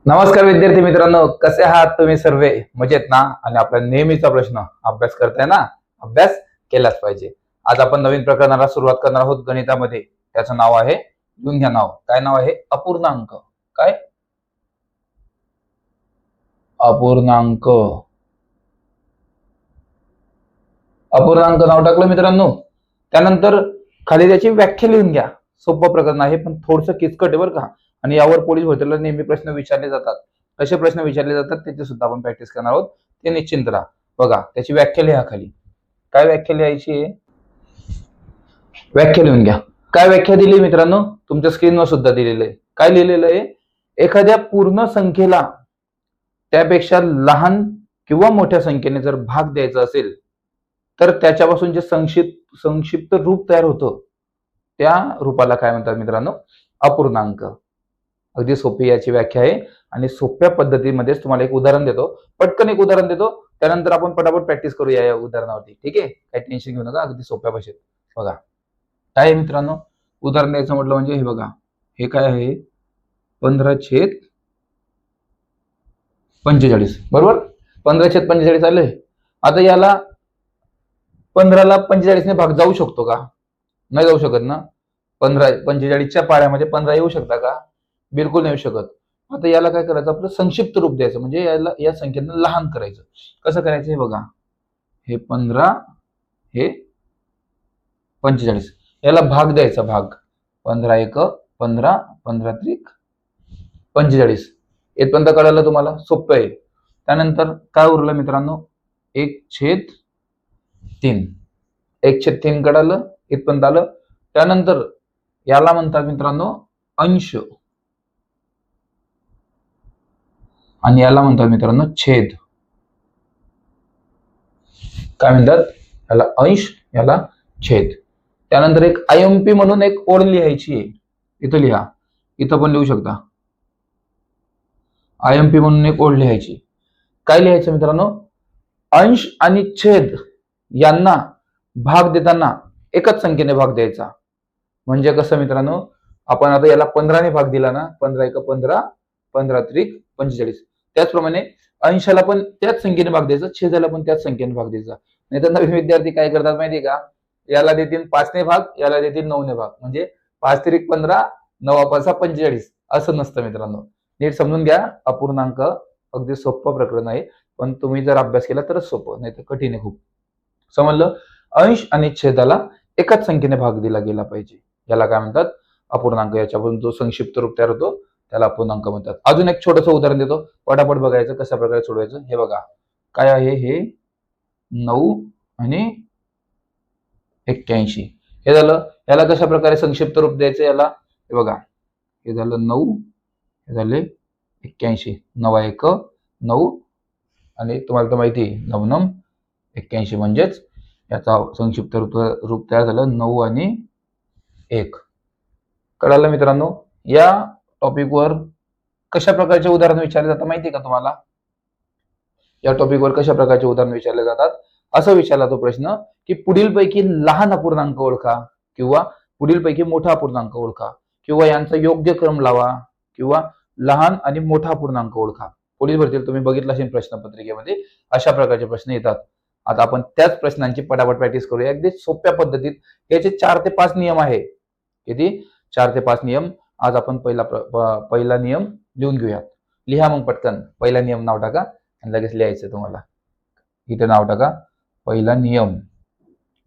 नमस्कार विद्यार्थी मित्रांनो, कसे आहात तुम्ही सर्व? मजेत ना? आणि आपला नेहमीचा प्रश्न, अभ्यास करताय ना? अभ्यास केलाच पाहिजे. आज आपण नवीन प्रकरणाला सुरुवात करणार आहोत गणितामध्ये. त्याचं नाव आहे, लिहून घ्या नाव. काय नाव आहे? अपूर्णांक. काय? अपूर्णांक. अपूर्णांक नाव टाकलं मित्रांनो. त्यानंतर खाली त्याची व्याख्या लिहून घ्या. सोपं प्रकरण आहे, पण थोडंसं किचकट आहे बरं का. आणि यावर पोलीस भरतीला नेहमी प्रश्न विचारले जातात. कसे प्रश्न विचारले जातात त्याची सुद्धा आपण प्रॅक्टिस करणार आहोत. ते निश्चिंत राहा. बघा, त्याची व्याख्या लिहा खाली. काय व्याख्या लिहायची आहे? व्याख्या लिहून घ्या. काय व्याख्या दिली मित्रांनो? तुमच्या स्क्रीनवर सुद्धा दिलेलं आहे. काय लिहिलेलं आहे? एखाद्या पूर्ण संख्येला त्यापेक्षा लहान किंवा मोठ्या संख्येने जर भाग द्यायचा असेल तर त्याच्यापासून जे संक्षिप्त रूप तयार होतं त्या रूपाला काय म्हणतात मित्रांनो? अपूर्णांक. अगदी सोपी याची व्याख्या आहे आणि सोप्या पद्धतीमध्येच तुम्हाला एक उदाहरण देतो. पटकन एक उदाहरण देतो, त्यानंतर आपण पटापट प्रॅक्टिस करूया या उदाहरणावरती. ठीक आहे? काही टेन्शन घेऊ नका, अगदी सोप्या भाषेत. बघा काय आहे मित्रांनो, उदाहरण द्यायचं म्हटलं म्हणजे हे बघा, हे काय आहे? 15/45. बरोबर? 15/45 आलंय. आता याला 15ला 45ने भाग जाऊ शकतो का? नाही जाऊ शकत ना. 45च्या पाड्यामध्ये 15 येऊ शकता का? बिलकुल नाही येऊ शकत. आता याला काय करायचं? आपलं संक्षिप्त रूप द्यायचं, म्हणजे याला या संख्येनं लहान करायचं. कसं करायचं? हे बघा, हे 15, हे 45. याला भाग द्यायचा. भाग 15 × 15, 15 त्रिक 45. इथपर्यंत कळालं तुम्हाला? सोपं आहे. त्यानंतर काय उरलं मित्रांनो? 1/3. 1/3 कळालं? इथपर्यंत आलं. त्यानंतर याला म्हणतात मित्रांनो अंश, आणि याला म्हणतात मित्रांनो छेद. काय म्हणतात? याला अंश, याला छेद. त्यानंतर एक IMP म्हणून एक ओळ लिहायची आहे. इथं लिहा, इथं पण लिहू शकता. IMP म्हणून एक ओळ लिहायची. काय लिहायचं मित्रांनो? अंश आणि छेद यांना भाग देताना एकच संख्येने भाग द्यायचा. म्हणजे कसं मित्रांनो? आपण आता याला 15ने भाग दिला ना, 15 × 15, 15 त्रिक 45. त्याचप्रमाणे अंशाला पण त्याच संख्येने भाग द्यायचा, छेदाला पण त्याच संख्येने भाग द्यायचा. नाही तर नवीन विद्यार्थी काय करतात माहितीये का? याला देतील 5ने भाग, याला देतील 9ने भाग, म्हणजे 5 त्रिक 15, 9 5 45. असं नसतं मित्रांनो. नीट समजून घ्या. अपूर्णांक अगदी सोपं प्रकरण आहे, पण तुम्ही जर अभ्यास केला तरच सोपं, नाही तर कठीण आहे खूप. समजलं? अंश आणि छेदाला एकाच संख्येने भाग दिला गेला पाहिजे. याला काय म्हणतात? अपूर्णांक. याच्यापासून जो संक्षिप्त रूप तयार होतो त्याला अपूर्णांक म्हणतात. अजून एक छोटंसं उदाहरण देतो, पटापट बघायचं कशा प्रकारे सोडवायचं. हे बघा, काय आहे? हे 9 आणि 81. हे झालं. याला कशा प्रकारे संक्षिप्त रूप द्यायचं? याला हे बघा, हे झालं 9, हे झाले 81. 9 1 9, आणि तुम्हाला तर माहिती आहे 9 9 81, म्हणजेच याचा संक्षिप्त रूप तयार झालं 9 आणि 1. कळालं मित्रांनो? या टॉपिकवर कशा प्रकारचे उदाहरण विचारले जातात माहिती का तुम्हाला? या टॉपिकवर कशा प्रकारचे उदाहरण विचारले जातात? असं विचारला तो प्रश्न की पुढीलपैकी लहान अपूर्णांक ओळखा, किंवा पुढीलपैकी मोठा अपूर्णांक ओळखा, किंवा यांचा योग्य क्रम लावा, किंवा लहान आणि मोठा अपूर्णांक ओळखा. पोलीस भरतीला तुम्ही बघितलं असेल प्रश्नपत्रिकेमध्ये अशा प्रकारचे प्रश्न येतात. आता आपण त्याच प्रश्नांची पटापट प्रॅक्टिस करूया अगदी सोप्या पद्धतीत. याचे 4 ते 5 नियम आहे. किती? 4 ते 5 नियम. आज आपण पहिला नियम लिहून घेऊया. लिहा मग पटकन. पहिला नियम नाव टाका आणि लगेच लिहायचं तुम्हाला. इथे नाव टाका, पहिला नियम.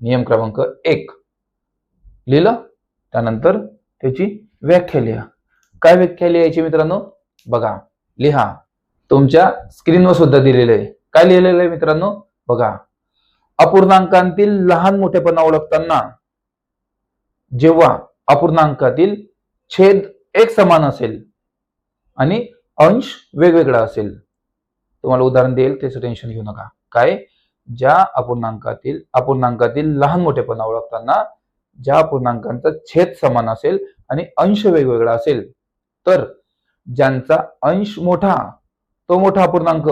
नियम क्रमांक 1 लिहिलं. त्यानंतर त्याची व्याख्या लिहा. काय व्याख्या लिहायची मित्रांनो? बघा, लिहा. तुमच्या स्क्रीनवर सुद्धा दिलेलं आहे. काय लिहिलेलं आहे मित्रांनो? बघा, अपूर्णांकांतील लहान मोठेपणा ओळखताना जेव्हा अपूर्णांकातील छेद एक समान असेल आणि अंश वेगवेगळा असेल. तुम्हाला उदाहरण देईल, त्याचं टेन्शन घेऊ नका. काय? ज्या अपूर्णांकातील लहान मोठेपणा ओळखताना ज्या अपूर्णांकांचा छेद समान असेल आणि अंश वेगवेगळा असेल, तर ज्यांचा अंश मोठा तो मोठा अपूर्णांक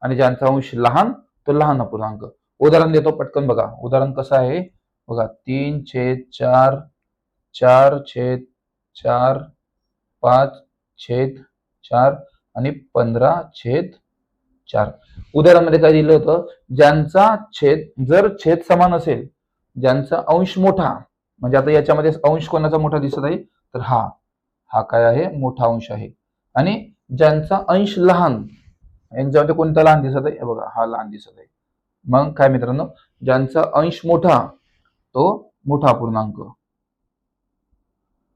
आणि ज्यांचा अंश लहान तो लहान अपूर्णांक. उदाहरण देतो पटकन. बघा उदाहरण कसं आहे. बघा, 3/4, 4/4, 5/4, आणि 15/4. उदाहरणामध्ये काय दिलं होतं, ज्यांचा छेद जर छेद समान असेल, ज्यांचा अंश मोठा, म्हणजे आता याच्यामध्ये अंश कोणाचा मोठा दिसत आहे, तर हा काय आहे, मोठा अंश आहे. आणि ज्यांचा अंश लहान, यांच्यामध्ये कोणता लहान दिसत आहे, बघा हा लहान दिसत आहे. मग काय मित्रांनो, ज्यांचा अंश मोठा तो मोठा अपूर्णांक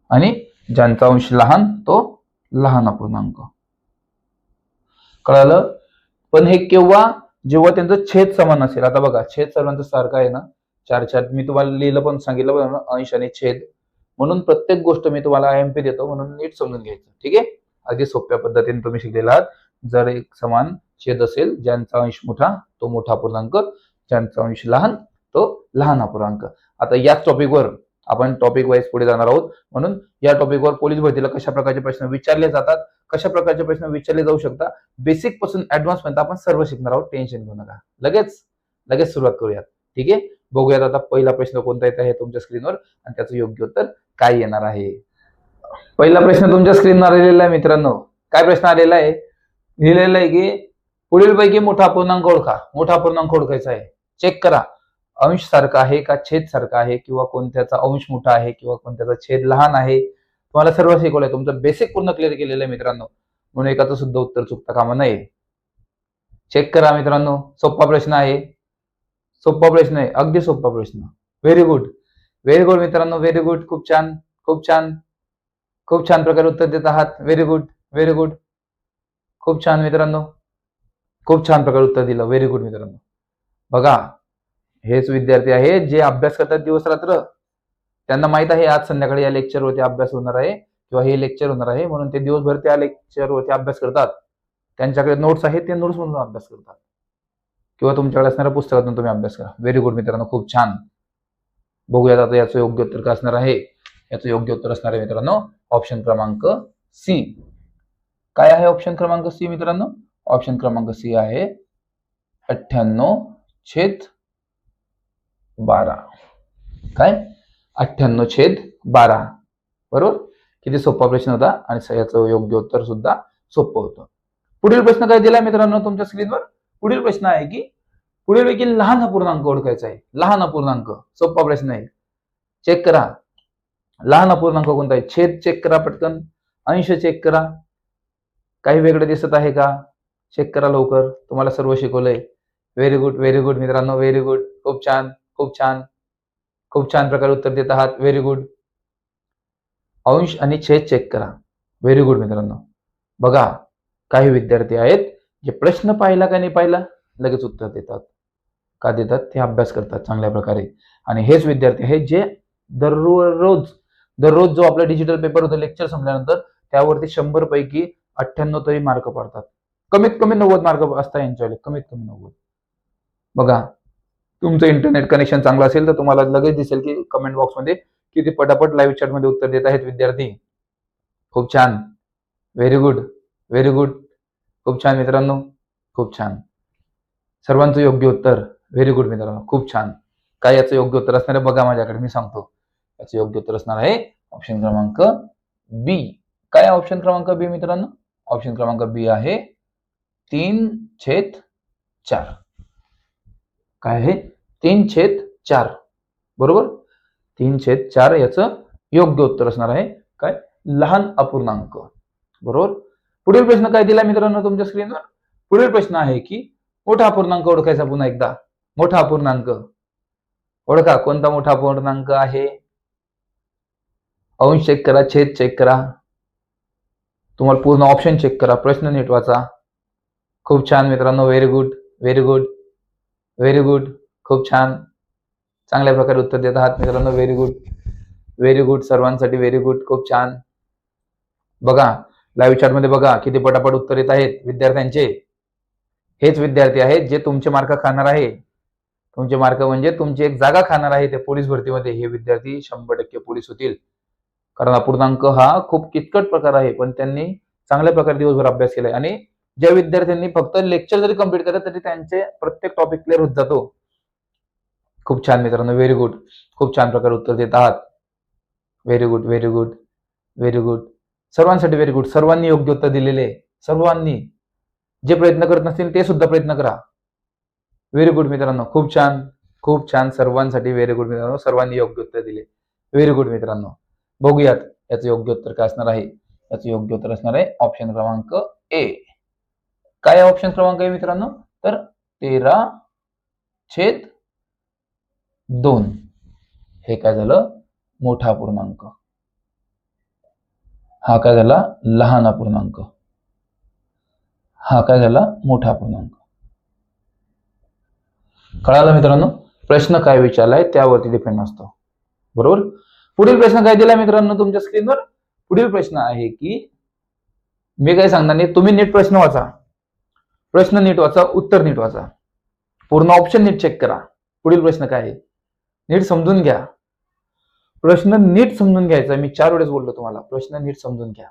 आणि ज्यांचा अंश लहान तो लहान अपूर्णांक. कळालं? पण हे केव्हा, जेव्हा त्यांचं छेद समान असेल. आता बघा छेद सर्वांचं सारखं आहे ना, 4/4. मी तुम्हाला लिहिलं पण सांगितलं पण ना, अंश आणि छेद. म्हणून प्रत्येक गोष्ट मी तुम्हाला IMP देतो, म्हणून नीट समजून घ्यायचं. ठीक आहे, अगदी सोप्या पद्धतीने तुम्ही शिकलेला आहात. जर एक समान छेद असेल, ज्यांचा अंश मोठा तो मोठा अपूर्णांक, ज्यांचा अंश लहान तो लहान अपूर्णांक. आता याच टॉपिकवर आपण टॉपिक वाईज पुढे जाणार आहोत. म्हणून या टॉपिकवर पोलीस भरतीला कशा प्रकारचे प्रश्न विचारले जातात, कशा प्रकारचे प्रश्न विचारले जाऊ शकतात, बेसिक पासून ऍडव्हान्स पर्यंत आपण सर्व शिकणार आहोत. टेन्शन घेऊ नका. लगेच सुरुवात करूयात. ठीक आहे, बघूयात आता पहिला प्रश्न कोणता येत आहे तुमच्या स्क्रीनवर आणि त्याचं योग्य उत्तर काय येणार आहे. पहिला प्रश्न तुमच्या स्क्रीनवर आलेला आहे मित्रांनो. काय प्रश्न आलेला आहे, लिहिलेलं आहे की पुढीलपैकी मोठा अपूर्णांक ओळखा. मोठा अपूर्णांक ओळखायचा आहे. चेक करा, अंश सारखा आहे का छेद सारखा आहे, किंवा कोणत्याचा अंश मोठा आहे किंवा कोणत्याचा छेद लहान आहे. तुम्हाला सर्व शिकवलंय, तुमचं बेसिक पूर्ण क्लिअर केलेलं आहे मित्रांनो. म्हणून एकाचं सुद्धा उत्तर चुकता कामा नये. चेक करा मित्रांनो, सोपा प्रश्न आहे. सोपा प्रश्न आहे, अगदी सोपा प्रश्न. व्हेरी गुड मित्रांनो, व्हेरी गुड. खूप छान प्रकारे उत्तर देत आहात. Very good. खूप छान मित्रांनो, खूप छान प्रकारे उत्तर दिलं. व्हेरी गुड मित्रांनो. बघा, हेच विद्यार्थी आहेत जे अभ्यास करतात दिवस रात्र. त्यांना माहित आहे आज संध्याकाळी या लेक्चरवरती अभ्यास होणार आहे किंवा हे लेक्चर होणार आहे, म्हणून ते दिवसभर त्या लेक्चरवरती अभ्यास करतात. त्यांच्याकडे नोट्स आहेत, ते नोट्स मधून अभ्यास करतात किंवा तुमच्याकडे असणाऱ्या पुस्तकातून तुम्ही अभ्यास करा. व्हेरी गुड मित्रांनो, खूप छान. बघूयात आता याचं योग्य उत्तर काय असणार आहे. याचं योग्य उत्तर असणार आहे मित्रांनो ऑप्शन क्रमांक सी. काय आहे ऑप्शन क्रमांक सी मित्रांनो? ऑप्शन क्रमांक सी आहे 98/12. काय? 98/12. बरोबर. किती सोपा प्रश्न होता आणि याचं योग्य उत्तर सुद्धा सोपं होतं. पुढील प्रश्न काय दिला मित्रांनो तुमच्या स्क्रीनवर? पुढील प्रश्न आहे की पुढीलपैकी लहान अपूर्णांक ओळखायचा आहे. लहान अपूर्णांक, सोपा प्रश्न आहे. चेक करा, लहान अपूर्णांक कोणता आहे? छेद चेक करा पटकन, अंश चेक करा. काही वेगळं दिसत आहे का? चेक करा लवकर. तुम्हाला सर्व शिकवलंय. व्हेरी गुड मित्रांनो, व्हेरी गुड. खूप छान प्रकारे उत्तर देत आहात. Very good. अंश आणि छेद चेक करा. व्हेरी गुड मित्रांनो. बघा, काही विद्यार्थी आहेत जे प्रश्न पाहिला का नाही पाहिला लगेच उत्तर देतात. का देतात? ते अभ्यास करतात चांगल्या प्रकारे. आणि हेच विद्यार्थी आहेत जे दररोज जो आपला डिजिटल पेपर होता लेक्चर संपल्यानंतर त्यावरती 100 पैकी 98 तरी मार्क पडतात. कमीत कमी 90 मार्क असतात यांच्याकडे, कमीत कमी 90. बघा, तुमचं इंटरनेट कनेक्शन चांगलं असेल तर तुम्हाला लगेच दिसेल की कमेंट बॉक्समध्ये किती पटापट लाईव्ह चॅट मध्ये उत्तर देत आहेत विद्यार्थी. खूप छान. Very good. खूप छान मित्रांनो, खूप छान. सर्वांचं योग्य उत्तर. व्हेरी गुड मित्रांनो, खूप छान. काय याचं योग्य उत्तर असणार आहे बघा माझ्याकडे, मी सांगतो. याचं योग्य उत्तर असणार आहे ऑप्शन क्रमांक बी. काय ऑप्शन क्रमांक बी मित्रांनो? ऑप्शन क्रमांक बी आहे 3/4. काय आहे? 3/4. बरोबर. 3/4 याचं योग्य उत्तर असणार आहे. काय? लहान अपूर्णांक. बरोबर. पुढील प्रश्न काय दिला मित्रांनो तुमच्या स्क्रीनवर? पुढील प्रश्न आहे की मोठा अपूर्णांक ओळखायचा. पुन्हा एकदा मोठा अपूर्णांक ओळखा. कोणता मोठा अपूर्णांक आहे? अंश चेक करा, छेद चेक करा. तुम्हाला पूर्ण ऑप्शन चेक करा, प्रश्न नीट वाचा. खूप छान मित्रांनो, व्हेरी गुड. खूप छान. चांगल्या प्रकारे उत्तर देत आहात मित्रांनो. व्हेरी गुड सर्वांसाठी. Very good. खूप छान. बघा, लाईव्ह चॅट मध्ये बघा किती पटापट उत्तर येत आहेत विद्यार्थ्यांचे. हेच विद्यार्थी आहेत जे तुमचे मार्क खाणार आहे. तुमचे मार्क म्हणजे तुमची एक जागा खाणार आहे ते पोलीस भरतीमध्ये. हे विद्यार्थी 100% पोलीस होतील. कारण अपूर्णांक हा खूप किचकट प्रकार आहे, पण त्यांनी चांगल्या प्रकारे दिवसभर अभ्यास केलाय. आणि ज्या विद्यार्थ्यांनी फक्त लेक्चर जरी कंप्लीट केलं तरी त्यांचे प्रत्येक टॉपिक क्लिअर होत जातो. खूप छान मित्रांनो, व्हेरी गुड. खूप छान प्रकारे उत्तर देत आहात. Very good. सर्वांसाठी व्हेरी गुड. सर्वांनी योग्य उत्तर दिलेले. सर्वांनी. जे प्रयत्न करत नसतील ते सुद्धा प्रयत्न करा. व्हेरी गुड मित्रांनो, खूप छान, खूप छान. सर्वांसाठी व्हेरी गुड मित्रांनो, सर्वांनी योग्य उत्तर दिले. व्हेरी गुड मित्रांनो. बघूयात याचं योग्य उत्तर काय असणार आहे. याचं योग्य उत्तर असणार आहे ऑप्शन क्रमांक ए. काय ऑप्शन क्रमांक आहे मित्रांनो, तर 13/2. हे काय झालं, मोठा अपूर्णांक. हा काय झाला, लहान अपूर्णांक. हा काय झाला, मोठा अपूर्णांक. कळालं मित्रांनो, प्रश्न काय विचारलाय त्यावरती डिपेंड असतो. बरोबर. पुढील प्रश्न काय दिला मित्रांनो तुमच्या स्क्रीनवर. पुढील प्रश्न आहे की, मी काय सांगणार नाही, तुम्ही नीट प्रश्न वाचा. प्रश्न नीट वाचा, उत्तर नीट वाचा, पूर्ण ऑप्शन नीट चेक करा. पुढील प्रश्न काय आहे नीट समजून घ्या. प्रश्न नीट समजून घ्यायचा. मी 4 वेळेस बोललो तुम्हाला, प्रश्न नीट समजून घ्या.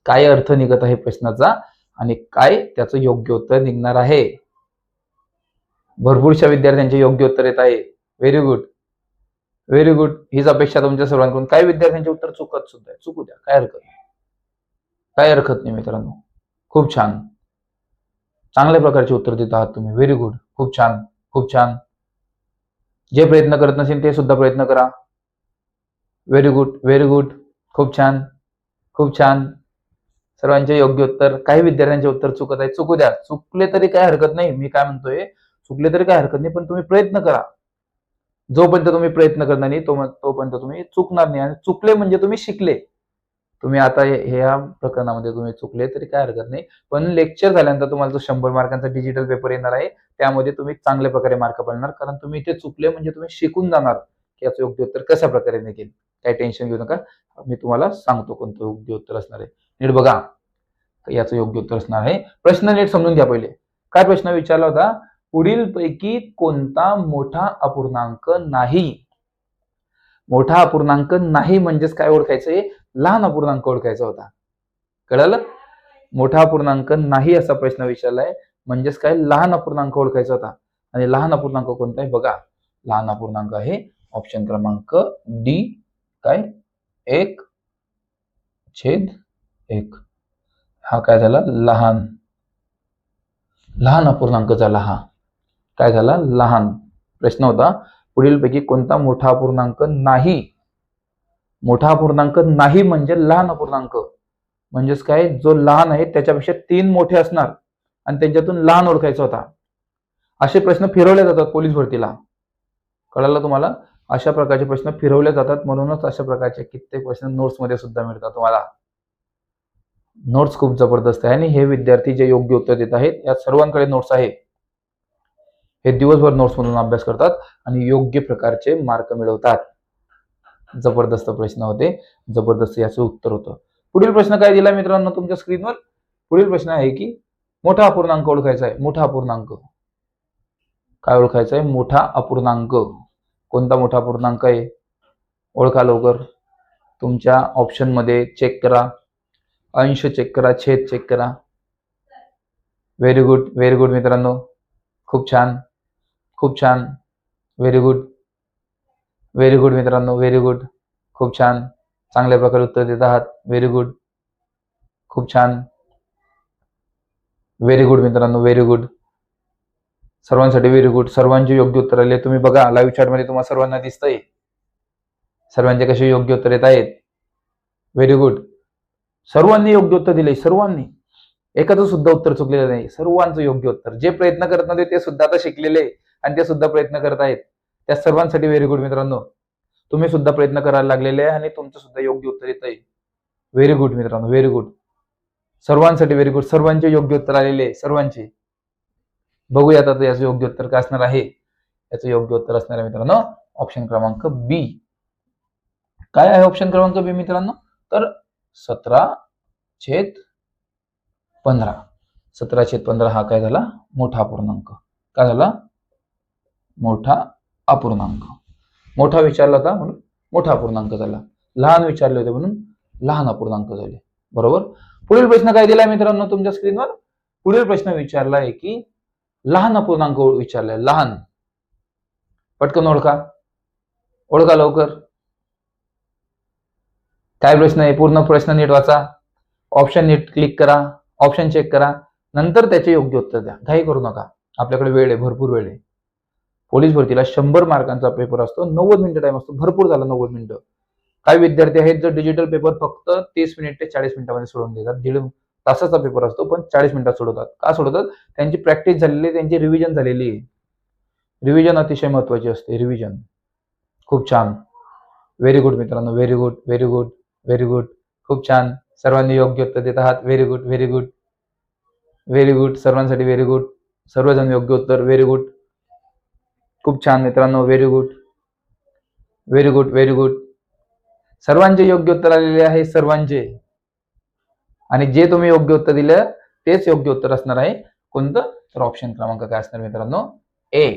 काय अर्थ निघत आहे प्रश्नाचा आणि काय त्याचं योग्य उत्तर निघणार आहे. भरपूरशा विद्यार्थ्यांचे योग्य उत्तर येत आहे. Very good, very good. हीच अपेक्षा तुमच्या सर्वांकडून. काही विद्यार्थ्यांचे उत्तर चुकत सुद्धा, चुकू द्या, काय हरकत नाही, काय हरकत नाही मित्रांनो. खूप छान, चांगल्या प्रकारचे उत्तर देत आहात तुम्ही. व्हेरी गुड, खूप छान, खूप छान. जे प्रयत्न करत नसेल ते सुद्धा प्रयत्न करा. व्हेरी गुड, व्हेरी गुड, खूप छान, खूप छान. सर्वांचे योग्य उत्तर. काही विद्यार्थ्यांचे उत्तर चुकत आहे, चुकू द्या, चुकले तरी काय हरकत नाही. मी काय म्हणतोय, चुकले तरी काय हरकत नाही, पण तुम्ही प्रयत्न करा. जोपर्यंत तुम्ही प्रयत्न करणार नाही तोपर्यंत तुम्ही चुकणार नाही. आणि चुकले म्हणजे तुम्ही शिकले. तुम्ही आता ह्या प्रकरणामध्ये तुम्ही चुकले तरी काय हरकत नाही, पण लेक्चर झाल्यानंतर तुम्हाला जो 100 मार्कांचा डिजिटल पेपर येणार आहे त्यामध्ये तुम्ही चांगल्या प्रकारे मार्क पडणार. कारण तुम्ही इथे चुकले म्हणजे तुम्ही शिकून जाणार की याचं योग्य उत्तर कशा प्रकारे निघेल. काही टेन्शन घेऊ नका, मी तुम्हाला सांगतो कोणतं योग्य उत्तर असणार आहे. नीट बघा, याचं योग्य उत्तर असणार आहे. प्रश्न नीट समजून घ्या. पहिले काय प्रश्न विचारला होता, पुढील पैकी कोणता मोठा अपूर्णांक नाही. मोठा अपूर्णांक नाही म्हणजेच काय ओळखायचंय, लहान अपूर्णांक ओळखायचा होता. कळलं. मोठा अपूर्णांक नाही असा प्रश्न विचारलाय म्हणजेच काय, लहान अपूर्णांक ओळखायचा होता. आणि लहान अपूर्णांक कोणता आहे बघा, लहान अपूर्णांक आहे ऑप्शन क्रमांक डी. काय, 1/1. हा काय झाला, लहान, लहान अपूर्णांक झाला. हा काय झाला, लहान. प्रश्न होता पुढीलपैकी कोणता मोठा अपूर्णांक नाही. मोठा अपूर्णांक नाही म्हणजे लहान अपूर्णांक. म्हणजेच काय, जो लहान आहे त्याच्यापेक्षा 3 मोठे असणार आणि त्यांच्यातून लहान ओळखायचा होता. असे प्रश्न फिरवले जातात पोलीस भरतीला. कळालं तुम्हाला. अशा प्रकारचे प्रश्न फिरवले जातात, म्हणूनच अशा प्रकारचे कित्येक प्रश्न नोट्समध्ये सुद्धा मिळतात तुम्हाला. नोट्स खूप जबरदस्त आहे आणि हे विद्यार्थी जे योग्य उत्तर देत आहेत या सर्वांकडे नोट्स आहे. हे दिवसभर नोट्स मधून अभ्यास करतात आणि योग्य प्रकारचे मार्क मिळवतात. जबरदस्त प्रश्न होते, जबरदस्त याचं उत्तर होतं. पुढील प्रश्न काय दिला मित्रांनो तुमच्या स्क्रीनवर. पुढील प्रश्न आहे की, मोठा अपूर्णांक ओळखायचा आहे. मोठा अपूर्णांक काय ओळखायचा आहे, मोठा अपूर्णांक. कोणता मोठा अपूर्णांक आहे, ओळखा लवकर. तुमच्या ऑप्शन मध्ये चेक करा, अंश चेक करा, छेद चेक करा. व्हेरी गुड, व्हेरी गुड मित्रांनो, खूप छान, खूप छान. व्हेरी गुड, व्हेरी गुड मित्रांनो, व्हेरी गुड, खूप छान. चांगल्या प्रकारे उत्तर देत आहात. व्हेरी गुड, खूप छान. व्हेरी गुड मित्रांनो, व्हेरी गुड. सर्वांसाठी व्हेरी गुड. सर्वांचे योग्य उत्तर आले. तुम्ही बघा लाईव्ह चॅट मध्ये तुम्हाला सर्वांना दिसतंय सर्वांचे कसे योग्य उत्तर येत आहेत. Very good. सर्वांनी योग्य उत्तर दिले. सर्वांनी, एकाचं सुद्धा उत्तर चुकलेलं नाही. सर्वांचं योग्य उत्तर. जे प्रयत्न करत नव्हते ते सुद्धा आता शिकलेले आणि ते सुद्धा प्रयत्न करत आहेत. त्या सर्वांसाठी व्हेरी गुड मित्रांनो. तुम्ही सुद्धा प्रयत्न करायला लागलेले आहे आणि तुमचं सुद्धा योग्य उत्तर येत आहे. व्हेरी गुड मित्रांनो, व्हेरी गुड. सर्वांसाठी व्हेरी गुड. सर्वांचे योग्य उत्तर आलेले, सर्वांचे. बघूयात आता याचं योग्य उत्तर काय असणार आहे. याचं योग्य उत्तर असणार आहे मित्रांनो ऑप्शन क्रमांक बी. काय आहे ऑप्शन क्रमांक बी मित्रांनो, तर 17/15. 17/15 हा काय झाला, मोठा अपूर्णांक. काय झाला, मोठा अपूर्णांक. मोठा विचारला होता म्हणून मोठा अपूर्णांक झाला. लहान विचारले होते म्हणून लहान अपूर्णांक झाले. बरोबर. पुढील प्रश्न काय दिलाय मित्रांनो तुमच्या स्क्रीनवर. पुढील प्रश्न विचारला आहे की, लहान अपूर्णांक विचारलाय. लहान, पटकन ओळखा, ओळखा लवकर. काय प्रश्न आहे, पूर्ण प्रश्न नीट वाचा, ऑप्शन नीट क्लिक करा, ऑप्शन चेक करा, नंतर त्याचे योग्य उत्तर द्या. घाई करू नका, आपल्याकडे वेळ आहे, भरपूर वेळ आहे. पोलीस भरतीला 100 मार्कांचा पेपर असतो, 90 मिनिटं टाइम असतो. भरपूर झाला 90 मिनिटं. काही विद्यार्थी आहेत जो डिजिटल पेपर फक्त 30 मिनिट ते 40 मिनिटांमध्ये सोडवून देतात. 1.5 तासाचा पेपर असतो पण 40 मिनिटात सोडवतात. का सोडवतात? त्यांची प्रॅक्टिस झालेली आहे, त्यांची रिव्हिजन झालेली आहे. रिव्हिजन अतिशय महत्वाची असते. रिव्हिजन खूप छान. व्हेरी गुड मित्रांनो, very good, very good, very good. खूप छान. सर्वांनी योग्य उत्तर देत आहात. Very good, very good, very good. सर्वांसाठी व्हेरी गुड. सर्वजण योग्य उत्तर. Very good. खूप छान मित्रांनो, very good, very good, very good. सर्वांचे योग्य उत्तर आलेले आहे, सर्वांचे. आणि जे तुम्ही योग्य उत्तर दिलं तेच योग्य उत्तर असणार आहे. कोणतं? तर ऑप्शन क्रमांक काय असणार मित्रांनो? ए.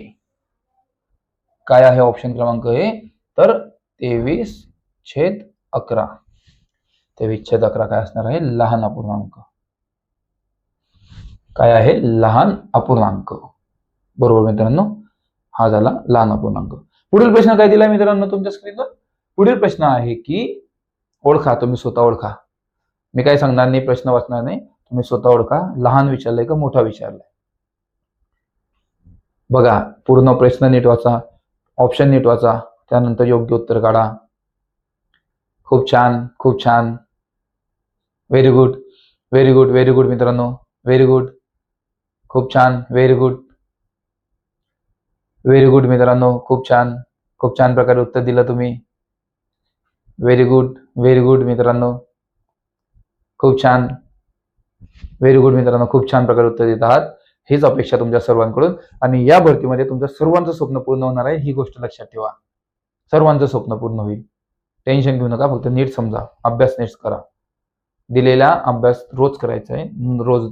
काय आहे ऑप्शन क्रमांक ए? तर 23/11. 23/11 काय असणार आहे? लहान अपूर्णांक. काय आहे? लहान अपूर्णांक. बरोबर मित्रांनो, हा झाला लहान अपूर्णांक. पुढील प्रश्न काय दिला मित्रांनो तुमच्या स्क्रीनवर? पुढील प्रश्न आहे की ओळखा, तुम्ही स्वतः ओळखा. मी काय सांगणार नाही, प्रश्न वाचणार नाही, तुम्ही स्वतः ओळखा. लहान विचारलंय का मोठा विचारलाय? बघा, पूर्ण प्रश्न नीट वाचा, ऑप्शन नीट वाचा, त्यानंतर योग्य उत्तर काढा. खूप छान, खूप छान. Very good, very good, very good मित्रांनो, व्हेरी गुड. खूप छान, व्हेरी गुड, व्हेरी गुड मित्रांनो, खूप छान. खूप छान प्रकारे उत्तर दिलं तुम्ही. व्हेरी गुड, व्हेरी गुड मित्रांनो, खूप छान. व्हेरी गुड मित्रांनो, खूप छान प्रकारे उत्तर देत आहात. हीच अपेक्षा तुमच्या सर्वांकडून. आणि या भरतीमध्ये तुमच्या सर्वांचं स्वप्न पूर्ण होणार आहे, ही गोष्ट लक्षात ठेवा. सर्वांचं स्वप्न पूर्ण होईल. टेन्शन घेऊ नका, फक्त नीट समजा, अभ्यास नीट करा. दिलेला अभ्यास रोज करायचा आहे, रोज.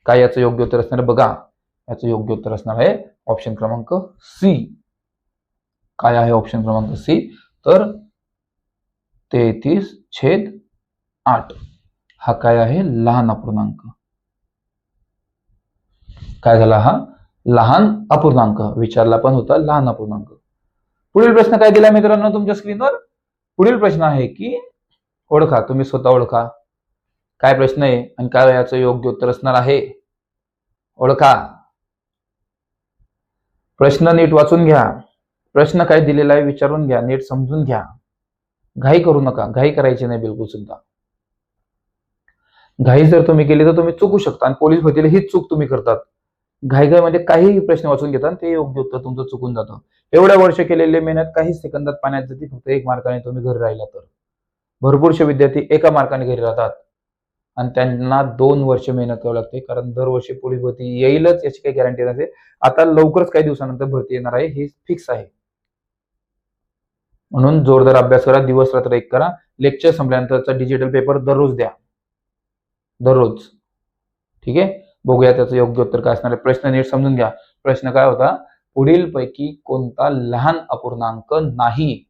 काय याचं योग्य उत्तर असणार बघा. याचं योग्य उत्तर असणार आहे ऑप्शन क्रमांक सी. काय आहे ऑप्शन क्रमांक सी? तर 33/8. हा काय आहे? लहान अपूर्णांक. काय झाला? हा लहान अपूर्णांक विचारला पण होता, लहान अपूर्णांक. पुढील प्रश्न काय दिला मित्रांनो तुमच्या स्क्रीनवर? पुढील प्रश्न आहे की ओळखा, तुम्ही स्वतः ओळखा. काय प्रश्न आहे आणि काय याचं योग्य उत्तर असणार आहे? ओळखा. प्रश्न नीट वाचून घ्या. प्रश्न काय दिलेला आहे विचारून घ्या, नीट समजून घ्या. घाई करू नका, घाई करायची नाही बिलकुल सुद्धा. घाई जर तुम्ही केली तर तुम्ही चुकू शकता, आणि पोलीस भरतीला हीच चूक तुम्ही करतात. घाईघाईमध्ये काहीही प्रश्न वाचून घेतात, ते योग्य उत्तर तुमचं चुकून जातं. एवढ्या वर्ष केलेली मेहनत काही सेकंदात पाण्यात जाते, फक्त 1 मार्काने तुम्ही घरी राहिला तर. भरपूरशे विद्यार्थी 1 मार्काने घरी राहतात आणि त्यांना 2 वर्ष मेहनत करावी लागते, कारण दरवर्षी पोलीस भरती येईलच याची काही गॅरंटी नसते. आता लवकरच काही दिवसानंतर भरती येणार आहे, हे फिक्स आहे. म्हणून जोरदार अभ्यास करा, दिवस रात्र एक करा. लेक्चर संपल्यानंतरचा डिजिटल पेपर दररोज द्या, दररोज. ठीक आहे, बघूया त्याचं योग्य उत्तर काय असणार आहे. प्रश्न नीट समजून घ्या. प्रश्न काय होता? पुढील पैकी कोणता लहान अपूर्णांक नाही?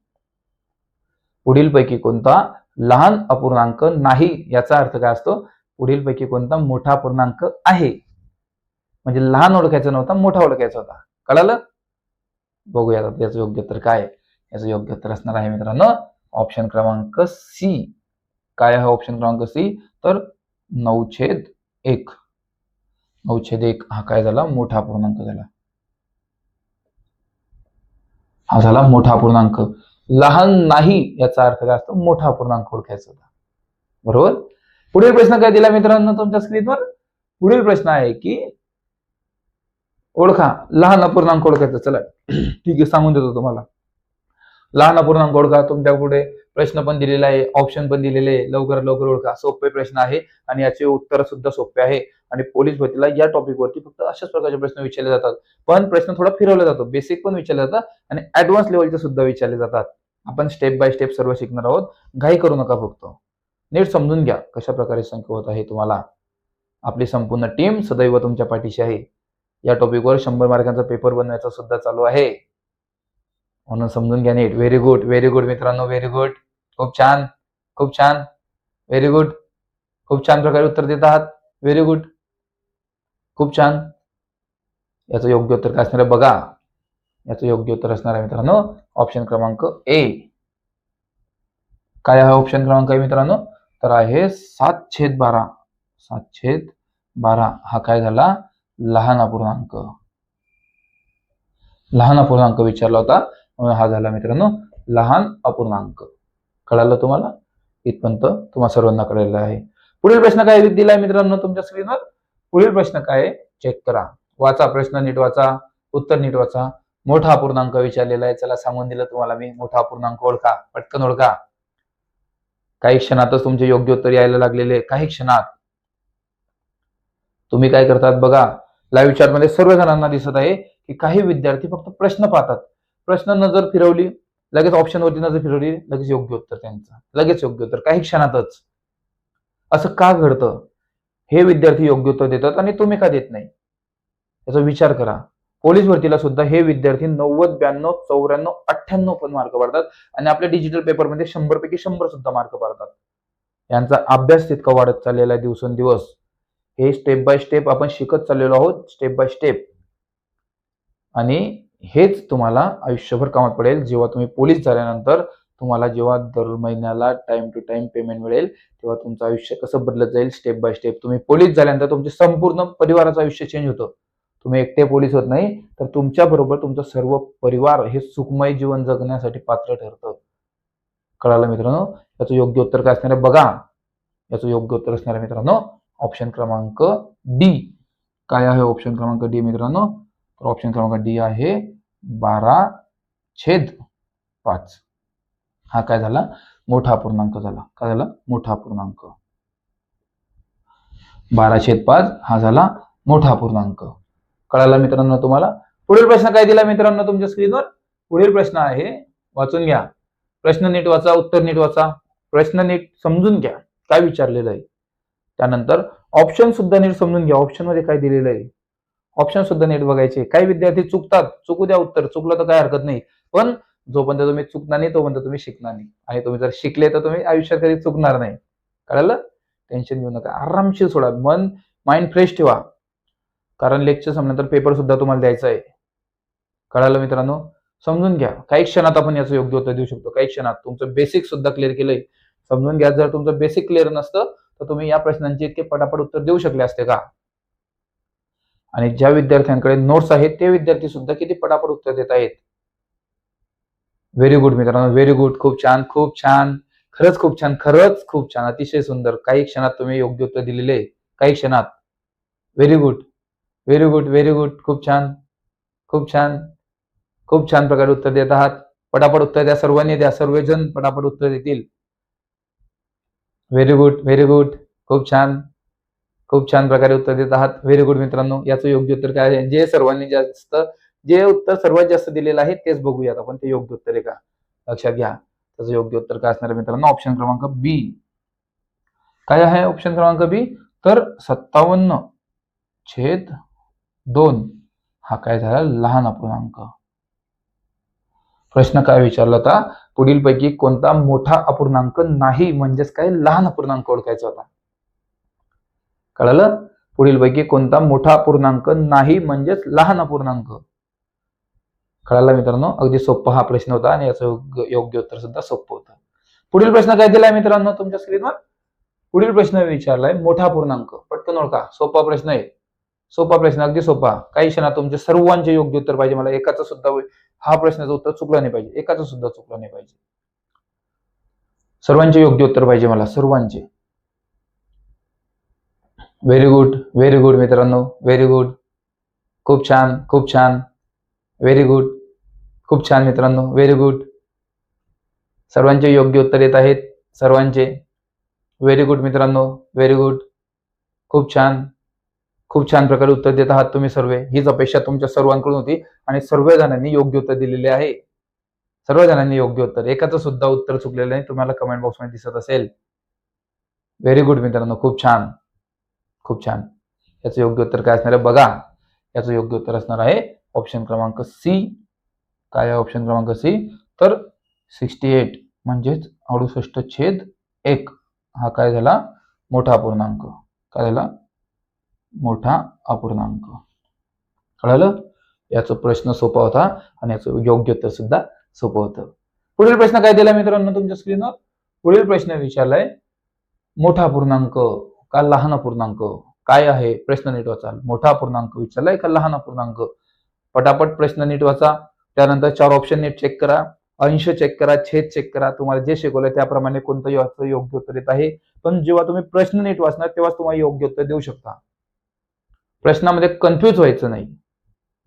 पुढील पैकी कोणता लहान अपूर्णांक नाही याचा अर्थ काय असतो? पुढील पैकी कोणता मोठा अपूर्णांक आहे. म्हणजे लहान ओळखायचा नव्हता, मोठा ओळखायचा होता. कळालं? बघूया त्याचं योग्य उत्तर काय. याचं योग्य उत्तर असणार आहे मित्रांनो ऑप्शन क्रमांक सी. काय आहे ऑप्शन क्रमांक सी? तर 9/1. 9/1 हा काय झाला? मोठा अपूर्णांक झाला. हा झाला मोठा अपूर्णांक. लहान नाही याचा अर्थ काय असतो? मोठा अपूर्णांक ओळखायचा होता. बरोबर. पुढील प्रश्न काय दिला मित्रांनो तुमच्या स्क्रीनवर? पुढील प्रश्न आहे की ओळखा, लहान अपूर्णांक ओळखायचा. चला ठीक आहे, सांगून देतो तुम्हाला. लहान अपूर्णांक ओळखा. तुमच्या पुढे प्रश्न पण दिलेला आहे, ऑप्शन पण दिलेले आहे. लवकर लवकर ओळखा. सोपे प्रश्न आहे आणि याचे उत्तर सुद्धा सोपे आहे. आणि पोलीस भरतीला या टॉपिकवरती फक्त अशाच प्रकारचे प्रश्न विचारले जातात. पण प्रश्न थोडा फिरवला जातो. बेसिक पण विचारले जातात आणि ऍडव्हान्स लेवलचे सुद्धा विचारले जातात. आपण स्टेप बाय स्टेप सर्व शिकणार आहोत. घाई करू नका, फक्त नीट समजून घ्या कशा प्रकारे संख्या होत आहे तुम्हाला. आपली संपूर्ण टीम सदैव तुमच्या पाठीशी आहे. या टॉपिकवर 100 मार्कांचा पेपर बनवायचा सुद्धा चालू आहे, म्हणून समजून घ्या नीट. व्हेरी गुड, व्हेरी गुड मित्रांनो, व्हेरी गुड. खूप छान, खूप छान. Very good. खूप छान प्रकारे उत्तर देत आहात. व्हेरी गुड, खूप छान. याचं योग्य उत्तर काय असणार आहे बघा. याचं योग्य उत्तर असणार आहे मित्रांनो ऑप्शन क्रमांक ए. काय आहे ऑप्शन क्रमांक आहे मित्रांनो? तर आहे 7/12. 7/12 हा काय झाला, लहान अपूर्णांक. लहान अपूर्णांक विचारला होता, हा झाला मित्रांनो लहान अपूर्णांक. कळालं तुम्हाला? इथपर्यंत तुम्हा सर्वांना कळलेलं आहे. पुढील प्रश्न काय दिलाय मित्रांनो तुमच्या स्क्रीनवर? पुढील प्रश्न काय आहे चेक करा. वाचा प्रश्न नीट वाचा, उत्तर नीट वाचा. मोठा अपूर्णांक विचारलेला आहे. चला सांगून दिलं तुम्हाला मी. मोठा अपूर्णांक ओळखा, पटकन ओळखा. काही क्षणातच तुमचे योग्य उत्तर यायला लागलेले. काही क्षणात. तुम्ही काय करतात बघा, लाईव्ह चॅट मध्ये सर्व जणांना दिसत आहे की काही विद्यार्थी फक्त प्रश्न पाहतात. प्रश्न नजर फिरवली, लगेच ऑप्शन वरती नजर फिरवली, लगेच योग्य उत्तर त्यांचं, लगेच योग्य उत्तर काही क्षणातच. असं का घडतं? हे विद्यार्थी योग्य उत्तर देतात आणि तुम्ही का देत नाही? याचा विचार करा. पोलीस भरतीला सुद्धा हे विद्यार्थी 90, 92, 94, 98 पण मार्क पाडतात आणि आपल्या डिजिटल पेपरमध्ये 100 पैकी 100 सुद्धा मार्क पाडतात. यांचा अभ्यास तितका वाढत चाललेला आहे दिवसेंदिवस. हे स्टेप बाय स्टेप आपण शिकत चाललेलो आहोत, स्टेप बाय स्टेप. आणि हेच तुम्हाला आयुष्यभर कामात पडेल. जेव्हा तुम्ही पोलीस झाल्यानंतर तुम्हाला जेव्हा दर महिन्याला टाइम टू टाइम पेमेंट मिळेल, तेव्हा तुमचं आयुष्य कसं बदलत जाईल स्टेप बाय स्टेप. तुम्ही पोलीस झाल्यानंतर तुमचे संपूर्ण परिवाराचं आयुष्य चेंज होतं. तुम्ही एकटे पोलीस होत नाही, तर तुमच्या बरोबर तुमचं सर्व परिवार हे सुखमय जीवन जगण्यासाठी पात्र ठरतं. कळालं मित्रांनो? याचं योग्य उत्तर काय असणार आहे बघा. याचं योग्य उत्तर असणार आहे मित्रांनो ऑप्शन क्रमांक डी. काय आहे ऑप्शन क्रमांक डी मित्रांनो? तर ऑप्शन क्रमांक डी आहे 12/5. हा काय झाला, मोठा अपूर्णांक झाला. काय झाला, मोठा अपूर्णांक. 12/5 हा झाला मोठा अपूर्णांक. कळाला मित्रांनो तुम्हाला? पुढील प्रश्न काय दिला मित्रांनो तुमच्या स्क्रीनवर? पुढील प्रश्न आहे, वाचून घ्या. प्रश्न नीट वाचा, उत्तर नीट वाचा. प्रश्न नीट समजून घ्या काय विचारलेलं आहे. त्यानंतर ऑप्शन सुद्धा नीट समजून घ्या. ऑप्शन मध्ये काय दिलेलं आहे ऑप्शन सुद्धा नीट बघायचे. काही विद्यार्थी चुकतात, चुकू द्या उत्तर, चुकलं तर काय हरकत नाही. पण जोपर्यंत तुम्ही चुकणार नाही तोपर्यंत तुम्ही शिकणार नाही. आणि तुम्ही जर शिकले तर तुम्ही आयुष्यात कधी चुकणार नाही. कळलं? टेन्शन घेऊ नका, आरामशीर सोडा. माइंड फ्रेश ठेवा. कारण लेक्चर संपल्यानंतर पेपर सुद्धा तुम्हाला द्यायचा आहे. कळालं मित्रांनो? समजून घ्या. काही क्षणात आपण याचं योग्य उत्तर देऊ शकतो. काही क्षणात तुमचं बेसिक सुद्धा क्लिअर केलंय. समजून घ्या. जर तुमचं बेसिक क्लिअर नसतं तर तुम्ही या प्रश्नांचे इतके पटापट उत्तर देऊ शकले असते का? आणि ज्या विद्यार्थ्यांकडे नोट्स आहेत ते विद्यार्थी सुद्धा किती पटापट उत्तर देत आहेत. व्हेरी गुड मित्रांनो, व्हेरी गुड. खूप छान, खूप छान. खरंच खूप छान, खरंच खूप छान, अतिशय सुंदर. काही क्षणात तुम्ही योग्य उत्तर दिलेले. काही क्षणात. Very good, very good, very good. खूप छान, खूप छान, खूप छान प्रकारे उत्तर देत आहात. पटापट उत्तर द्या, सर्वांनी द्या. सर्वजण पटापट उत्तर देतील. Very good, very good. खूप छान, खूप छान प्रकारे उत्तर देत आहात. व्हेरी गुड मित्रांनो. याचं योग्य उत्तर काय आहे? जे सर्वांनी जास्त, जे उत्तर सर्वात जास्त दिलेलं आहे तेच बघूयात आपण, ते योग्य उत्तर आहे का. लक्षात घ्या. त्याचं योग्य उत्तर काय असणार मित्रांनो? ऑप्शन क्रमांक बी. काय आहे ऑप्शन क्रमांक बी? तर 57/2 हा काय झाला, लहान अपूर्णांक. प्रश्न काय विचारला होता? पुढील पैकी कोणता मोठा अपूर्णांक नाही, म्हणजेच काय, लहान अपूर्णांक ओळखायचा होता. कळलं? पुढील पैकी कोणता मोठा अपूर्णांक नाही म्हणजेच लहान अपूर्णांक. कळाला मित्रांनो? अगदी सोपा हा प्रश्न होता आणि याचं योग्य उत्तर सुद्धा सोपं होतं. पुढील प्रश्न काय दिलाय मित्रांनो तुमच्या स्क्रीनवर? पुढील प्रश्न विचारलाय मोठा अपूर्णांक. पटकन ओळखा. सोपा प्रश्न आहे. सोपा प्रश्न, अगदी सोपा. काही क्षणात तुमचे सर्वांचे योग्य उत्तर पाहिजे. मला एकाचं सुद्धा हा प्रश्नाचं उत्तर चुकलं नाही पाहिजे. एकाचं सुद्धा चुकलं नाही पाहिजे. सर्वांचे योग्य उत्तर पाहिजे मला, सर्वांचे. व्हेरी गुड, व्हेरी गुड मित्रांनो. Very good. खूप छान, खूप छान. Very good. खूप छान मित्रांनो. Very good. सर्वांचे योग्य उत्तर येत आहेत. सर्वांचे. व्हेरी गुड मित्रांनो. Very good. खूप छान, खूप छान प्रकारे उत्तर देत आहात तुम्ही सर्व. हीच अपेक्षा तुमच्या सर्वांकडून होती आणि सर्व जणांनी योग्य उत्तर दिलेले आहे. सर्व जणांनी योग्य उत्तर, एकाचं सुद्धा उत्तर चुकलेलं नाही. तुम्हाला कमेंट बॉक्समध्ये दिसत असेल. व्हेरी गुड मित्रांनो. खूप छान, खूप छान. याचं योग्य उत्तर काय असणार आहे बघा. याचं योग्य उत्तर असणार आहे ऑप्शन क्रमांक सी. काय आहे ऑप्शन क्रमांक सी? तर 68 म्हणजेच 68/1 हा काय झाला, मोठा अपूर्णांक. काय झाला, मोठा अपूर्णांक. कळलं? याचा प्रश्न सोपा होता आणि याचं योग्य उत्तर सुद्धा सोपं होतं. पुढील प्रश्न काय दिला मित्रांनो तुमच्या स्क्रीनवर? पुढील प्रश्न विचारलाय मोठा अपूर्णांक का लहान अपूर्णांक? काय आहे? प्रश्न नीट वाचा. मोठा अपूर्णांक विचारलाय का लहान अपूर्णांक? पटापट प्रश्न नीट वाचा. त्यानंतर 4 ऑप्शन नीट चेक करा, अंश चेक करा, छेद चेक करा. तुम्हाला जे शिकवलंय त्याप्रमाणे कोणतं योग्य उत्तर येत आहे. पण जेव्हा तुम्ही प्रश्न नीट वाचणार तेव्हाच तुम्हाला योग्य उत्तर देऊ शकता. प्रश्नामध्ये कन्फ्यूज व्हायचं नाही,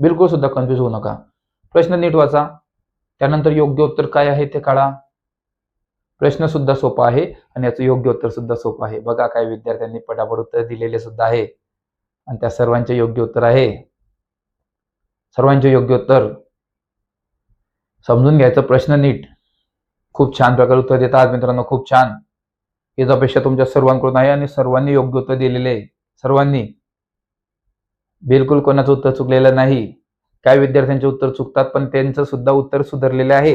बिलकुल सुद्धा कन्फ्यूज होऊ नका. प्रश्न नीट वाचा, त्यानंतर योग्य उत्तर काय आहे ते काढा. प्रश्न सुद्धा सोपा आहे आणि याचं योग्य उत्तर सुद्धा सोपं आहे. बघा काय विद्यार्थ्यांनी पटापट उत्तर दिलेले सुद्धा आहे आणि त्या सर्वांचे योग्य उत्तर आहे. सर्वांचे योग्य उत्तर समजून घ्यायचं, प्रश्न नीट. खूप छान प्रकारे उत्तर देत आहात मित्रांनो, खूप छान. हीच अपेक्षा तुमच्या सर्वांकडून आहे आणि सर्वांनी योग्य उत्तर दिलेले आहे. सर्वांनी, बिलकुल कोणाचं उत्तर चुकलेलं नाही. काही विद्यार्थ्यांचे उत्तर चुकतात पण त्यांचं सुद्धा उत्तर सुधारलेले आहे.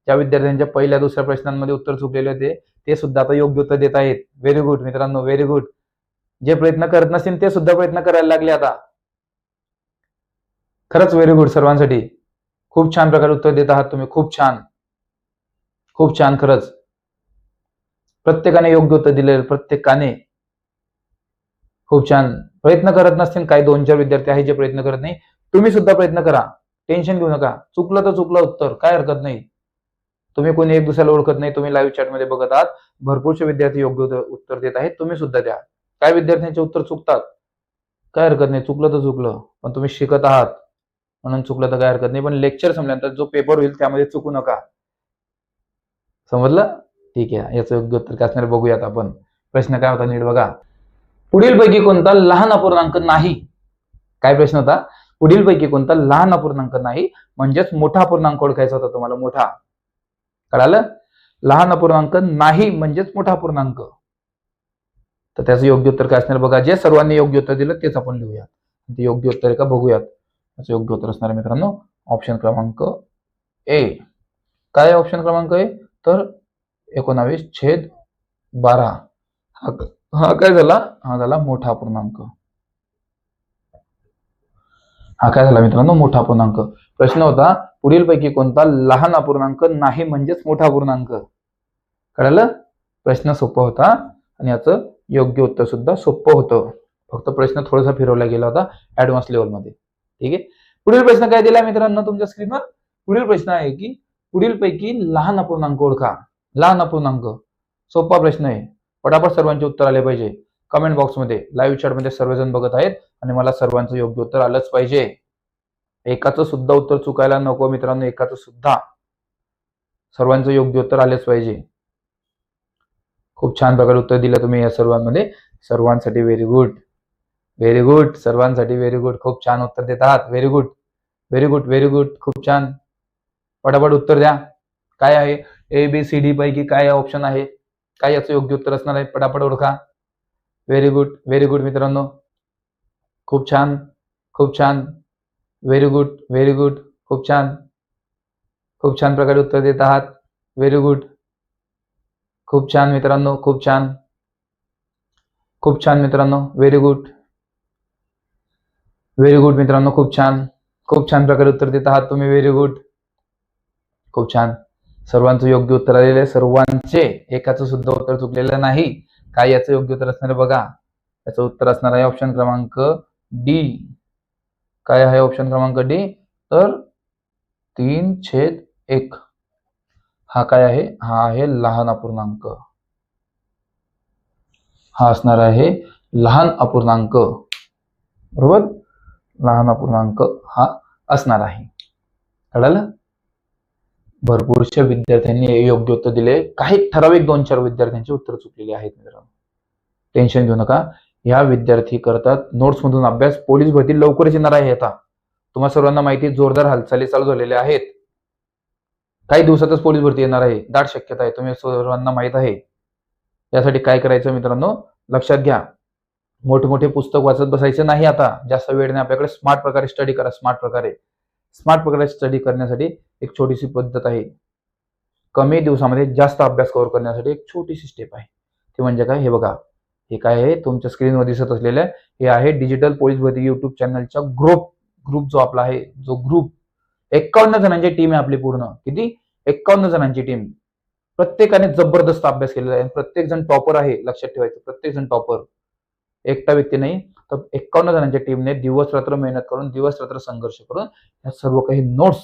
ज्या विद्यार्थ्यांच्या पहिल्या दुसऱ्या प्रश्नांमध्ये उत्तर चुकलेले होते ते सुद्धा आता योग्य उत्तर देत आहेत. व्हेरी गुड मित्रांनो, व्हेरी गुड. जे प्रयत्न करत नसतील ते सुद्धा प्रयत्न करायला लागले आता. खरंच व्हेरी गुड सर्वांसाठी. खूप छान प्रकारे उत्तर देत आहात तुम्ही, खूप छान, खूप छान. खरंच प्रत्येकाने योग्य उत्तर दिले, प्रत्येकाने. खूप छान. प्रयत्न करत नसतील, काही 2-4 विद्यार्थी आहेत जे प्रयत्न करत नाही. तुम्ही सुद्धा प्रयत्न करा, टेन्शन घेऊ नका. चुकलं तर चुकलं उत्तर, काय हरकत नाही. तुम्ही कोणी एक दुसऱ्याला ओळखत नाही, तुम्ही लाईव्ह चॅटमध्ये बघत आहात, भरपूरसे विद्यार्थी योग्य उत्तर देत आहेत. तुम्ही सुद्धा द्या. काय विद्यार्थ्यांचे उत्तर चुकतात, काय हरकत नाही. चुकलं तर चुकलं, पण तुम्ही शिकत आहात म्हणून चुकलं तर काय हरकत नाही. पण लेक्चर संपल्यानंतर जो पेपर होईल त्यामध्ये चुकू नका. समजलं? ठीक आहे. याचं योग्य उत्तर काय असणार बघूयात आपण. प्रश्न काय होता नीट बघा. पुढीलपैकी कोणता लहान अपूर्णांक नाही? काय प्रश्न होता? पुढीलपैकी कोणता लहान अपूर्णांक नाही, म्हणजेच मोठा अपूर्णांक ओळखायचा होता तुम्हाला. मोठा, कळालं? लहान अपूर्णांक नाही म्हणजेच मोठा अपूर्णांक. तर त्याचं योग्य उत्तर काय असणार बघा. जे सर्वांनी योग्य उत्तर दिलं तेच आपण लिहूया. ते योग्य उत्तर आहे का बघूयात. त्याचं योग्य उत्तर असणार मित्रांनो ऑप्शन क्रमांक ए. काय ऑप्शन क्रमांक ए? तर 19/12. हा काय झाला? हा झाला मोठा अपूर्णांक. हा काय झाला मित्रांनो? मोठा अपूर्णांक. प्रश्न होता पुढीलपैकी कोणता लहान अपूर्णांक नाही म्हणजेच मोठा अपूर्णांक. कळलं? प्रश्न सोपा होता आणि याचं योग्य उत्तर सुद्धा सोपं होतं. फक्त प्रश्न थोडासा फिरवला गेला होता ऍडव्हान्स लेवलमध्ये. ठीक आहे. पुढील प्रश्न काय दिला मित्रांनो तुमच्या स्क्रीनवर? पुढील प्रश्न आहे की पुढीलपैकी लहान अपूर्णांक ओळखा. लहान अपूर्णांक, सोपा प्रश्न आहे. पटापट सर्वांचे उत्तर आले पाहिजे. कमेंट बॉक्समध्ये, लाईव्ह चॅटमध्ये सर्वजण बघत आहेत आणि मला सर्वांचं योग्य उत्तर आलंच पाहिजे. एकाचं सुद्धा उत्तर चुकायला नको मित्रांनो, एकाचं सुद्धा. सर्वांचं योग्य उत्तर आलेच पाहिजे. खूप छान प्रकारे उत्तर दिलं तुम्ही या सर्वांमध्ये. सर्वांसाठी व्हेरी गुड, व्हेरी गुड. सर्वांसाठी व्हेरी गुड. खूप छान उत्तर देत आहात. Very good, very good, very good. खूप छान. पटापट उत्तर द्या. काय आहे? ABCD पैकी काय ऑप्शन आहे? काय याचं योग्य उत्तर असणार आहे? पटापट ओळखा. व्हेरी गुड, व्हेरी गुड मित्रांनो. खूप छान, खूप छान. Very good, very good. खूप छान, खूप छान प्रकारे उत्तर देत आहात. Very good. खूप छान मित्रांनो, खूप छान, खूप छान मित्रांनो. व्हेरी गुड, व्हेरी गुड मित्रांनो. खूप छान, खूप छान प्रकारे उत्तर देत आहात तुम्ही. व्हेरी गुड, खूप छान. सर्वांचं योग्य उत्तर आलेलं आहे. सर्वांचे, एकाचं सुद्धा उत्तर चुकलेलं नाही. काय याचं योग्य उत्तर असणार आहे बघा. याचं उत्तर असणार आहे ऑप्शन क्रमांक डी. काय आहे ऑप्शन क्रमांक डी? तर 3/1. हा काय आहे? हा आहे लहान अपूर्णांक. हा असणार आहे लहान अपूर्णांक. बरोबर? लहान अपूर्णांक हा असणार आहे. कळलं? भरपूरशा विद्यार्थ्यांनी योग्य उत्तर दिले. काही ठराविक 2-4 विद्यार्थ्यांचे उत्तर चुकलेले आहेत मित्रांनो. टेन्शन घेऊ नका. या विद्यार्थी करतात नोट्स मधून अभ्यास. पोलीस भरती लवकरच येणार आहे. आता तुम्हा सर्वांना माहिती, जोरदार हालचाली चालू झालेल्या आहेत. काही दिवसातच पोलीस भरती येणार आहे, दाट शक्यता आहे. तुम्ही सर्वांना माहित आहे. यासाठी काय करायचं मित्रांनो, लक्षात घ्या. मोठे पुस्तक वाचत बसायचं नाही. आता जास्त वेळ नाही आपल्याकडे. स्मार्ट प्रकारे स्टडी करा. स्मार्ट प्रकारे स्टडी करण्यासाठी एक छोटीशी पद्धत आहे. कमी दिवसामध्ये जास्त अभ्यास कव्हर करण्यासाठी एक छोटीशी स्टेप आहे. ते म्हणजे काय? हे बघा. हे काय आहे? तुमच्या स्क्रीनवर दिसत असलेलं हे आहे डिजिटल पोलीस भरती युट्यूब चॅनलचा ग्रुप जो आपला आहे, जो ग्रुप 51 जणांची टीम आहे आपली पूर्ण. किती? 51 जणांची टीम. प्रत्येकाने जबरदस्त अभ्यास केलेला आहे. प्रत्येक जण टॉपर आहे, लक्षात ठेवायचं. प्रत्येक जण टॉपर. एकटा व्यक्ती नाही तर 51 जणांच्या टीमने दिवस रात्र मेहनत करून, दिवस रात्र संघर्ष करून या सर्व काही नोट्स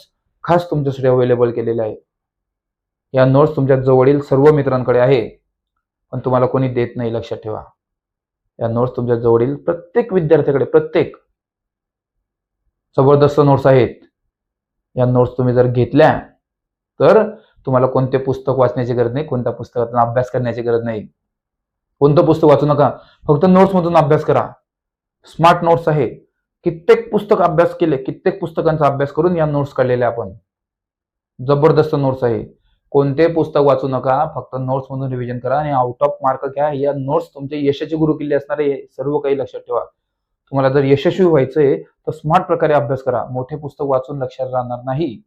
खास तुमच्यासाठी अवेलेबल केलेल्या आहेत. या नोट्स तुमच्या जवळील सर्व मित्रांकडे आहे, पण तुम्हाला कोणी देत नाही. लक्षात ठेवा, या नोट्स तुमच्या जवळील प्रत्येक विद्यार्थ्याकडे, प्रत्येक जबरदस्त नोट्स आहेत. या नोट्स तुम्ही जर घेतल्या तर तुम्हाला कोणते पुस्तक वाचण्याची गरज नाही, कोणत्या पुस्तकातून अभ्यास करण्याची गरज नाही. कोणतं पुस्तक वाचू नका, फक्त नोट्स मधून अभ्यास करा. स्मार्ट नोट्स आहे. कित्येक पुस्तक अभ्यास केले, कित्येक पुस्तकांचा अभ्यास करून या नोट्स काढलेल्या आपण. जबरदस्त नोट्स आहे. कोणते पुस्तक वाचू नका, फक्त नोट्स मधून रिव्हिजन करा आणि आउट ऑफ मार्क घ्या. या नोट्स तुमचे यशाचे गुरुकिल्ले असणार आहे. सर्व काही लक्षात ठेवा. तुम्हाला जर यशस्वी व्हायचंय तर स्मार्ट प्रकारे अभ्यास करा. मोठे पुस्तक वाचून लक्षात राहणार नाही.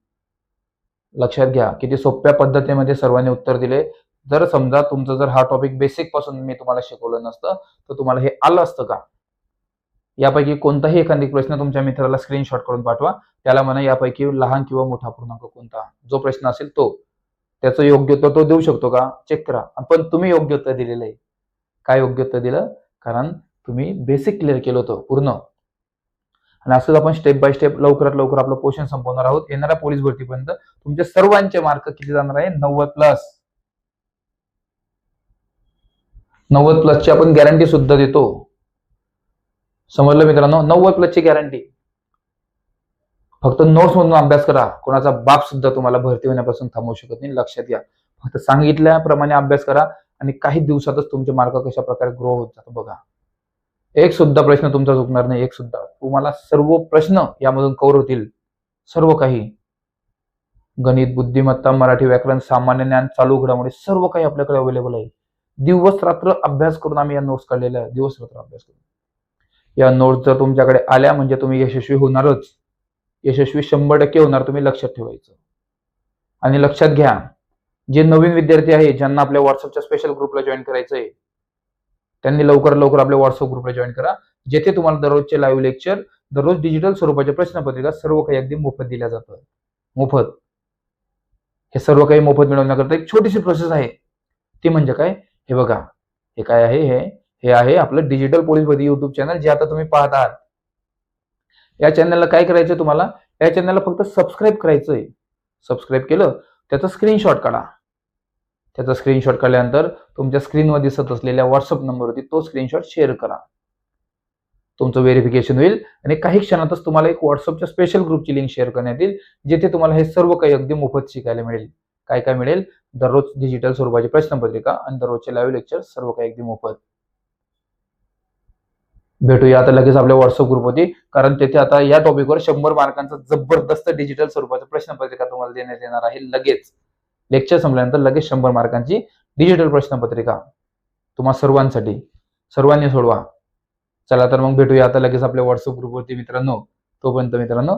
लक्षात घ्या, किती सोप्या पद्धतीमध्ये सर्वांनी उत्तर दिले. जर समजा तुमचं जर हा टॉपिक बेसिक पासून मी तुम्हाला शिकवलं नसतं तर तुम्हाला हे आलं असतं का? यापैकी कोणताही एखादी प्रश्न तुमच्या मित्राला स्क्रीनशॉट करून पाठवा. त्याला म्हणा यापैकी लहान किंवा मोठा पूर्णांक कोणता, जो प्रश्न असेल तो, त्याचं योग्य उत्तर तो देऊ शकतो का चेक करा. पण तुम्ही योग्य उत्तर दिलेलं आहे. काय योग्य उत्तर दिलं? कारण तुम्ही बेसिक क्लिअर केलं होतं पूर्ण. आणि असंच आपण स्टेप बाय स्टेप लवकरात लवकर आपलं पोर्शन संपवणार आहोत. येणाऱ्या पोलीस भरतीपर्यंत तुमचे सर्वांचे मार्क किती जाणार आहे? 90+. 90+ ची आपण गॅरंटी सुद्धा देतो. समजलं मित्रांनो? 90+ ची गॅरंटी. फक्त नोट्स मधून अभ्यास करा. कोणाचा बाप सुद्धा तुम्हाला भरती होण्यापासून थांबवू शकत नाही. लक्षात घ्या. फक्त सांगितल्याप्रमाणे अभ्यास करा आणि काही दिवसातच तुमचे मार्क कशा प्रकारे ग्रो होत जातात बघा. एक सुद्धा प्रश्न तुमचा चुकणार नाही. एक सुद्धा. तुम्हाला सर्व प्रश्न यामधून कव्हर होतील. सर्व काही. गणित, बुद्धिमत्ता, मराठी व्याकरण, सामान्य ज्ञान, चालू घडामोडी सर्व काही आपल्याकडे अवेलेबल आहे. दिवस रात्र अभ्यास करून आम्ही या नोट्स काढलेल्या आहेत. दिवस रात्र अभ्यास करून. या नोट्स जर तुमच्याकडे आल्या म्हणजे तुम्ही यशस्वी होणारच. यशस्वी 100% होणार. तुम्ही लक्षात ठेवायचं. आणि लक्षात घ्या, जे नवीन विद्यार्थी आहे ज्यांना आपल्या व्हॉट्सअपच्या स्पेशल ग्रुपला जॉईन करायचंय, त्यांनी लवकर लवकर आपल्या व्हॉट्सअप ग्रुपला जॉईन करा. जेथे तुम्हाला दररोजचे लाईव्ह लेक्चर, दररोज डिजिटल स्वरूपाचे प्रश्नपत्रिका सर्व काही अगदी मोफत दिल्या जातं. मोफत. हे सर्व काही मोफत मिळवण्याकरता एक छोटीशी प्रोसेस आहे. ती म्हणजे काय? हे बघा. हे काय आहे? हे आहे आपलं डिजिटल पोलीस भरती युट्यूब चॅनल, जे आता तुम्ही पाहत आहात. या चॅनलला काय करायचंय तुम्हाला? या चॅनलला फक्त सबस्क्राईब करायचंय. सबस्क्राईब केलं, त्याचा स्क्रीनशॉट काढा. त्याचा स्क्रीनशॉट काढल्यानंतर तुमच्या स्क्रीनवर दिसत असलेल्या व्हॉट्सअप नंबरवरती तो स्क्रीनशॉट शेअर करा. तुमचं व्हेरिफिकेशन होईल आणि काही क्षणातच तुम्हाला एक व्हॉट्सअपच्या स्पेशल ग्रुपची लिंक शेअर करण्यात येईल, जिथे तुम्हाला हे सर्व काही अगदी मोफत शिकायला मिळेल. काय काय मिळेल? दररोज डिजिटल स्वरूपाची प्रश्नपत्रिका आणि दररोजचे लाईव्ह लेक्चर सर्व काही अगदी मोफत. भेटूया आता लगेच आपल्या व्हॉट्सअप ग्रुपवरती, कारण तेथे आता या टॉपिकवर 100 मार्कांचा जबरदस्त डिजिटल स्वरूपाची प्रश्नपत्रिका तुम्हाला देण्यात येणार आहे. लगेच लेक्चर संपल्यानंतर लगेच 100 मार्कांची डिजिटल प्रश्नपत्रिका तुम्हा सर्वांसाठी. सर्वांनी सोडवा. चला तर मग भेटूया आता लगेच आपल्या व्हॉट्सअप ग्रुपवरती मित्रांनो. तोपर्यंत मित्रांनो